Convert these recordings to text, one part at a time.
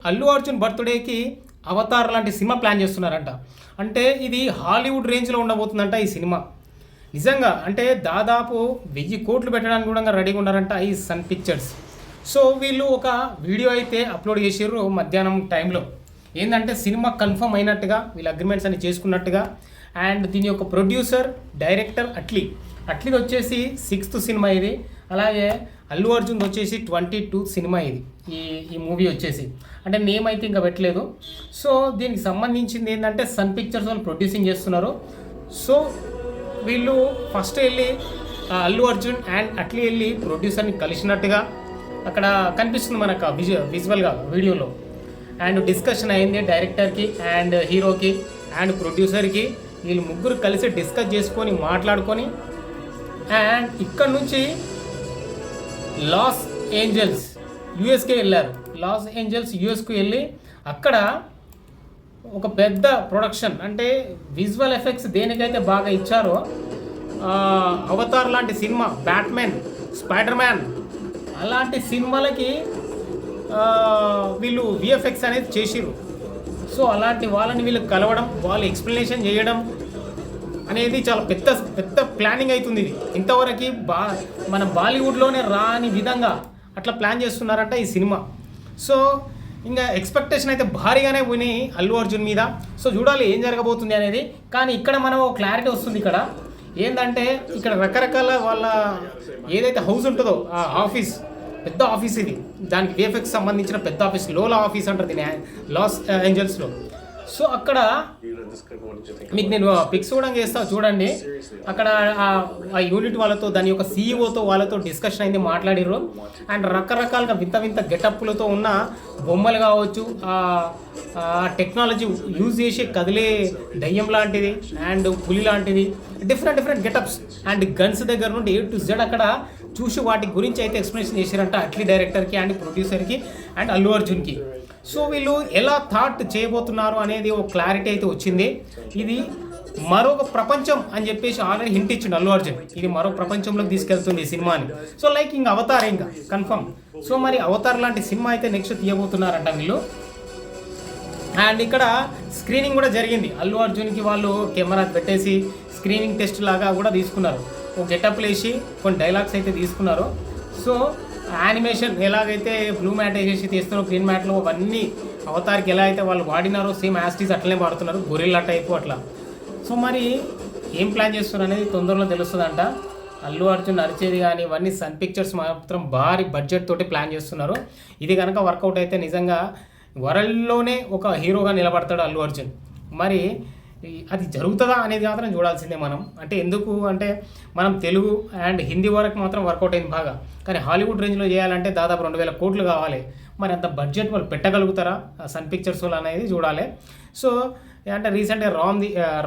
అల్లు అర్జున్ బర్త్డేకి అవతార్ లాంటి cinema plan చేస్తున్నారంట. అంటే ఇది హాలీవుడ్ రేంజ్లో ఉండబోతుందంట ఈ సినిమా. నిజంగా అంటే దాదాపు 1000 కోట్లు పెట్టడానికి కూడా రెడీగా ఉన్నారంట ఈ సన్ పిక్చర్స్. సో వీళ్ళు ఒక వీడియో అయితే అప్లోడ్ చేసారు మధ్యాహ్నం టైంలో. ఏంటంటే సినిమా కన్ఫర్మ్ అయినట్టుగా వీళ్ళు అగ్రిమెంట్స్ అన్ని చేసుకున్నట్టుగా. అండ్ దీని యొక్క ప్రొడ్యూసర్ డైరెక్టర్ అట్లీది వచ్చేసి 6th సినిమా ఇది. అలాగే అల్లు అర్జున్ వచ్చేసి 22th సినిమా ఇది. ఈ మూవీ వచ్చేసి అంటే నేమ్ అయితే ఇంకా పెట్టలేదు. సో దీనికి సంబంధించింది ఏంటంటే సన్ పిక్చర్స్ వాళ్ళు ప్రొడ్యూసింగ్ చేస్తున్నారు. సో వీళ్ళు ఫస్ట్ వెళ్ళి అల్లు అర్జున్ అండ్ అట్లీ వెళ్ళి ప్రొడ్యూసర్ని కలిసినట్టుగా అక్కడ కనిపిస్తుంది మనకు విజువల్గా వీడియోలో. అండ్ డిస్కషన్ అయింది డైరెక్టర్కి అండ్ హీరోకి అండ్ ప్రొడ్యూసర్కి. వీళ్ళు ముగ్గురు కలిసి డిస్కస్ చేసుకొని మాట్లాడుకొని అండ్ ఇక్కడ నుంచి లాస్ ఏంజల్స్ యూఎస్కి వెళ్ళారు. లాస్ ఏంజల్స్ యూఎస్కి వెళ్ళి అక్కడ ఒక పెద్ద ప్రొడక్షన్ అంటే విజువల్ ఎఫెక్ట్స్ దేనికైతే బాగా ఇచ్చారో అవతార్ లాంటి సినిమా, బ్యాట్మెన్, స్పైడర్ మ్యాన్ అలాంటి సినిమాలకి వీళ్ళు విఎఫ్ఎక్స్ అనేది చేసిర్రు. సో అలాంటి వాళ్ళని వీళ్ళు కలవడం, వాళ్ళు ఎక్స్ప్లెనేషన్ చేయడం అనేది చాలా పెద్ద ప్లానింగ్ అవుతుంది. ఇది ఇంతవరకు మన బాలీవుడ్లోనే రాని విధంగా అట్లా ప్లాన్ చేస్తున్నారంట ఈ సినిమా. సో ఇంకా ఎక్స్పెక్టేషన్ అయితే భారీగానే పోయినాయి అల్లు అర్జున్ మీద. సో చూడాలి ఏం జరగబోతుంది అనేది. కానీ ఇక్కడ మనం క్లారిటీ వస్తుంది. ఇక్కడ ఏంటంటే ఇక్కడ రకరకాల వాళ్ళ ఏదైతే హౌస్ ఉంటుందో ఆ ఆఫీస్, పెద్ద ఆఫీస్ ఇది. దానికి విఎఫ్ఎక్స్ సంబంధించిన పెద్ద ఆఫీస్, లోలా ఆఫీస్ అంటారు దీని లాస్ ఏంజల్స్లో. సో అక్కడ మీకు నేను పిక్స్ కూడా చేస్తా చూడండి. అక్కడ ఆ యూనిట్ వాళ్ళతో, దాని యొక్క సీఈఓతో వాళ్ళతో డిస్కషన్ అయింది, మాట్లాడిర్రు. అండ్ రకరకాలుగా వింత గెటప్లతో ఉన్న బొమ్మలు కావచ్చు, టెక్నాలజీ యూజ్ చేసి కదిలే దయ్యం లాంటిది అండ్ పులి లాంటిది, డిఫరెంట్ గెటప్స్ అండ్ గన్స్ దగ్గర నుండి A to Z అక్కడ చూసి వాటి గురించి అయితే ఎక్స్ప్లెనేషన్ చేశారంట అట్లీ డైరెక్టర్కి అండ్ ప్రొడ్యూసర్కి అండ్ అల్లు అర్జున్కి. సో వీళ్ళు ఎలా థాట్ చేయబోతున్నారు అనేది ఒక క్లారిటీ అయితే వచ్చింది. ఇది మరొక ప్రపంచం అని చెప్పేసి ఆల్రెడీ హింట్ ఇచ్చిండు అల్లు అర్జున్. ఇది మరొక ప్రపంచంలోకి తీసుకెళ్తుంది ఈ సినిమాని. సో లైక్ ఇంకా అవతార్ ఇంకా కన్ఫర్మ్. సో మరి అవతార్ లాంటి సినిమా అయితే నెక్స్ట్ తీయబోతున్నారంట వీళ్ళు. అండ్ ఇక్కడ స్క్రీనింగ్ కూడా జరిగింది. అల్లు అర్జున్కి వాళ్ళు కెమెరా పెట్టేసి స్క్రీనింగ్ టెస్ట్ లాగా కూడా తీసుకున్నారు. ఒక గెటప్లు వేసి కొన్ని డైలాగ్స్ అయితే తీసుకున్నారు. సో యానిమేషన్ ఎలాగైతే బ్లూ మ్యాట్ వేసేసి తీస్తున్నారో గ్రీన్ మ్యాట్లో అవన్నీ అవతార్కి ఎలా అయితే వాళ్ళు వాడినారో సేమ్ యాస్టీస్ అట్లనే వాడుతున్నారు, గొరిల్లా టైపు అట్లా. సో మరి ఏం ప్లాన్ చేస్తున్నారు అనేది తొందరలో తెలుస్తుందంట. అల్లు అర్జున్ అరిచేది కానీ ఇవన్నీ సన్ పిక్చర్స్ మాత్రం భారీ బడ్జెట్ తోటి ప్లాన్ చేస్తున్నారు. ఇది కనుక వర్కౌట్ అయితే నిజంగా వరల్డ్లోనే ఒక హీరోగా నిలబడతాడు అల్లు అర్జున్. మరి అది జరుగుతుందా అనేది మాత్రం చూడాల్సిందే మనం. అంటే ఎందుకు అంటే మనం తెలుగు అండ్ హిందీ వరకు మాత్రం వర్కౌట్ అయింది బాగా. కానీ హాలీవుడ్ రేంజ్లో చేయాలంటే దాదాపు 2000 కోట్లు కావాలి. మరి అంత బడ్జెట్ వాళ్ళు పెట్టగలుగుతారా సన్ పిక్చర్స్ వాళ్ళు అనేది చూడాలి. సో అంటే రీసెంట్గా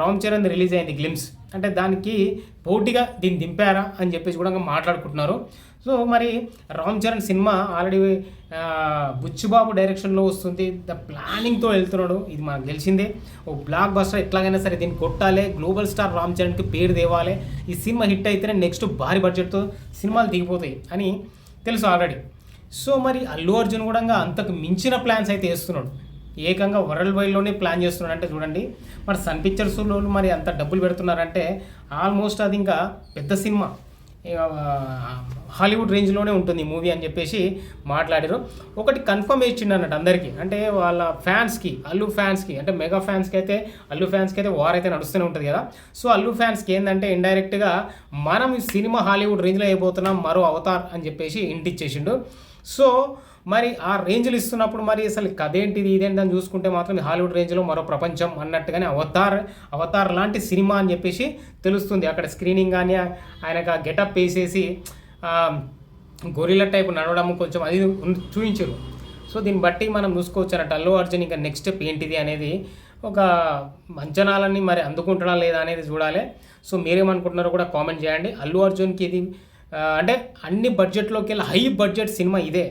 రామ్ చరణ్ రిలీజ్ అయింది గ్లిమ్స్. అంటే దానికి పోటీగా దీన్ని దింపారా అని చెప్పేసి కూడా మాట్లాడుకుంటున్నారు. సో మరి రామ్ చరణ్ సినిమా ఆల్రెడీ బుచ్చిబాబు డైరెక్షన్లో వస్తుంది. ద ప్లానింగ్తో వెళ్తున్నాడు. ఇది మనకు తెలిసిందే. ఓ బ్లాక్ బస్టర్ ఎట్లాగైనా సరే దీన్ని కొట్టాలి, గ్లోబల్ స్టార్ రామ్ చరణ్కి పేరు తేవాలి. ఈ సినిమా హిట్ అయితేనే నెక్స్ట్ భారీ బడ్జెట్తో సినిమాలు దిగిపోతాయి అని తెలుసు ఆల్రెడీ. సో మరి అల్లు అర్జున్ కూడా అంతకు మించిన ప్లాన్స్ అయితే వేస్తున్నాడు. ఏకంగా వరల్డ్ వైడ్లోనే ప్లాన్ చేస్తున్నాడు. అంటే చూడండి మరి సన్ పిక్చర్స్లో మరి అంత డబ్బులు పెడుతున్నారంటే ఆల్మోస్ట్ అది ఇంకా పెద్ద సినిమా, హాలీవుడ్ రేంజ్లోనే ఉంటుంది ఈ మూవీ అని చెప్పేసి మాట్లాడారు. ఒకటి కన్ఫర్మ్ ఇచ్చిండు అన్నట్టు అందరికీ. అంటే వాళ్ళ ఫ్యాన్స్కి, అల్లు ఫ్యాన్స్కి, అంటే మెగా ఫ్యాన్స్కి అయితే అల్లు ఫ్యాన్స్కి అయితే వార్ అయితే నడుస్తూనే ఉంటుంది కదా. సో అల్లు ఫ్యాన్స్కి ఏంటంటే ఇండైరెక్ట్గా మనం ఈ సినిమా హాలీవుడ్ రేంజ్లో అయిపోతున్నాం, మరో అవతార్ అని చెప్పేసి ఇంటి ఇచ్చేసిండు. సో మరి ఆ రేంజ్లు ఇస్తున్నప్పుడు మరి అసలు కథ ఏంటిది ఇదేంటి అని చూసుకుంటే మాత్రం హాలీవుడ్ రేంజ్లో మరో ప్రపంచం అన్నట్టుగానే అవతార్ లాంటి సినిమా అని చెప్పేసి తెలుస్తుంది. అక్కడ స్క్రీనింగ్ కానీ ఆయనకు ఆ గెటప్ వేసేసి గొరిల్లా టైప్ నడవడం కొంచెం అది చూపించారు. సో దీన్ని బట్టి మనం చూసుకోవచ్చు అన్నట్టు అల్లు అర్జున్ ఇంకా నెక్స్ట్ స్టెప్ ఏంటిది అనేది ఒక అంచనాలన్నీ మరి అందుకుంటున్నా లేదా అనేది చూడాలి. సో మీరేమనుకుంటున్నారో కూడా కామెంట్ చేయండి. అల్లు అర్జున్కి ఇది అంటే అన్ని బడ్జెట్లోకి వెళ్ళి హై బడ్జెట్ సినిమా ఇదే.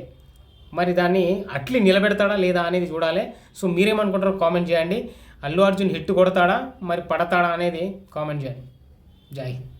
మరి దాన్ని అట్లీ నిలబెడతాడా లేదా అనేది చూడాలి. సో మీరేమనుకుంటారో కామెంట్ చేయండి. అల్లు అర్జున్ హిట్ కొడతాడా మరి పడతాడా అనేది కామెంట్ చేయండి. జై హింద్.